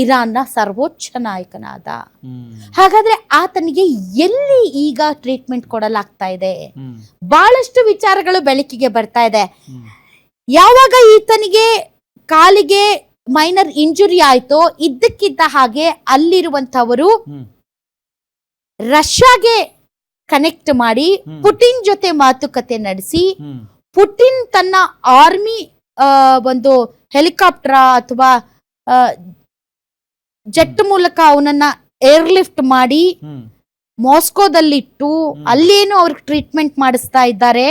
ಇರಾನ್ನ ಸರ್ವೋಚ್ಚ ನಾಯಕನಾದ. ಹಾಗಾದ್ರೆ ಆತನಿಗೆ ಎಲ್ಲಿ ಈಗ ಟ್ರೀಟ್ಮೆಂಟ್ ಕೊಡಲಾಗ್ತಾ ಇದೆ? ಬಹಳಷ್ಟು ವಿಚಾರಗಳು ಬೆಳಕಿಗೆ ಬರ್ತಾ ಇದೆ. ಯಾವಾಗ ಈತನಿಗೆ ಕಾಲಿಗೆ ಮೈನರ್ ಇಂಜುರಿ ಆಯ್ತೋ ಇದ್ದಕ್ಕಿದ್ದ ಹಾಗೆ ಅಲ್ಲಿರುವಂತವರು ರಷ್ಯಾಗೆ ಕನೆಕ್ಟ್ ಮಾಡಿ ಪುಟಿನ್ ಜೊತೆ ಮಾತುಕತೆ ನಡೆಸಿ, ಪುಟಿನ್ ತನ್ನ ಆರ್ಮಿ ಒಂದು ಹೆಲಿಕಾಪ್ಟರ್ ಅಥವಾ ಜೆಟ್ ಮೂಲಕ ಅವನನ್ನ ಏರ್ಲಿಫ್ಟ್ ಮಾಡಿ ಮಾಸ್ಕೋದಲ್ಲಿಟ್ಟು ಅಲ್ಲೇನು ಅವ್ರಿಗೆ ಟ್ರೀಟ್ಮೆಂಟ್ ಮಾಡಿಸ್ತಾ ಇದ್ದಾರೆ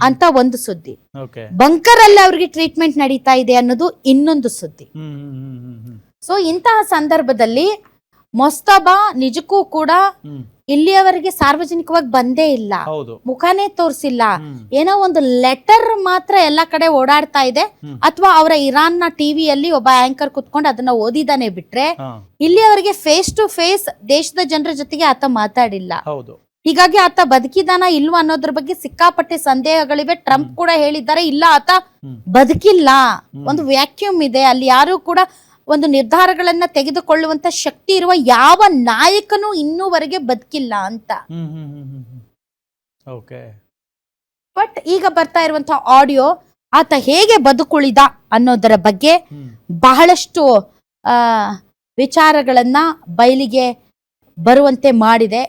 ಅಂತ ಒಂದು ಸುದ್ದಿ. ಬಂಕರ್ ಅಲ್ಲಿ ಅವ್ರಿಗೆ ಟ್ರೀಟ್ಮೆಂಟ್ ನಡೀತಾ ಇದೆ ಅನ್ನೋದು ಇನ್ನೊಂದು ಸುದ್ದಿ. ಸೊ ಇಂತಹ ಸಂದರ್ಭದಲ್ಲಿ ಮೊಸ್ತಬಾ ನಿಜಕ್ಕೂ ಕೂಡ ಇಲ್ಲಿಯವರೆಗೆ ಸಾರ್ವಜನಿಕವಾಗಿ ಬಂದೇ ಇಲ್ಲ, ಮುಖನೇ ತೋರಿಸಿಲ್ಲ. ಏನೋ ಒಂದು ಲೆಟರ್ ಮಾತ್ರ ಎಲ್ಲ ಕಡೆ ಓಡಾಡ್ತಾ ಇದೆ, ಅಥವಾ ಅವರ ಇರಾನ್ ನ ಟಿವಿಯಲ್ಲಿ ಒಬ್ಬ ಆಂಕರ್ ಕುತ್ಕೊಂಡು ಅದನ್ನ ಓದಿದಾನೆ ಬಿಟ್ರೆ ಇಲ್ಲಿಯವರೆಗೆ ಫೇಸ್ ಟು ಫೇಸ್ ದೇಶದ ಜನರ ಜೊತೆಗೆ ಆತ ಮಾತಾಡಿಲ್ಲ. ಹೀಗಾಗಿ ಆತ ಬದುಕಿದಾನ ಇಲ್ವಾ ಅನ್ನೋದ್ರ ಬಗ್ಗೆ ಸಿಕ್ಕಾಪಟ್ಟೆ ಸಂದೇಹಗಳಿವೆ. ಟ್ರಂಪ್ ಕೂಡ ಹೇಳಿದ್ದಾರೆ, ಇಲ್ಲ ಆತ ಬದುಕಿಲ್ಲ, ಒಂದು ವ್ಯಾಕ್ಯೂಮ್ ಇದೆ, ಅಲ್ಲಿ ಯಾರು ಕೂಡ ಒಂದು ನಿರ್ಧಾರಗಳನ್ನ ತೆಗೆದುಕೊಳ್ಳುವಂತ ಶಕ್ತಿ ಇರುವ ಯಾವ ನಾಯಕನೂ ಇನ್ನೂವರೆಗೆ ಬದುಕಿಲ್ಲ ಅಂತ. ಬಟ್ ಈಗ ಬರ್ತಾ ಇರುವಂತಹ ಆಡಿಯೋ ಆತ ಹೇಗೆ ಬದುಕುಳಿದ ಅನ್ನೋದರ ಬಗ್ಗೆ ಬಹಳಷ್ಟು ವಿಚಾರಗಳನ್ನ ಬಯಲಿಗೆ ಬರುವಂತೆ ಮಾಡಿದೆ.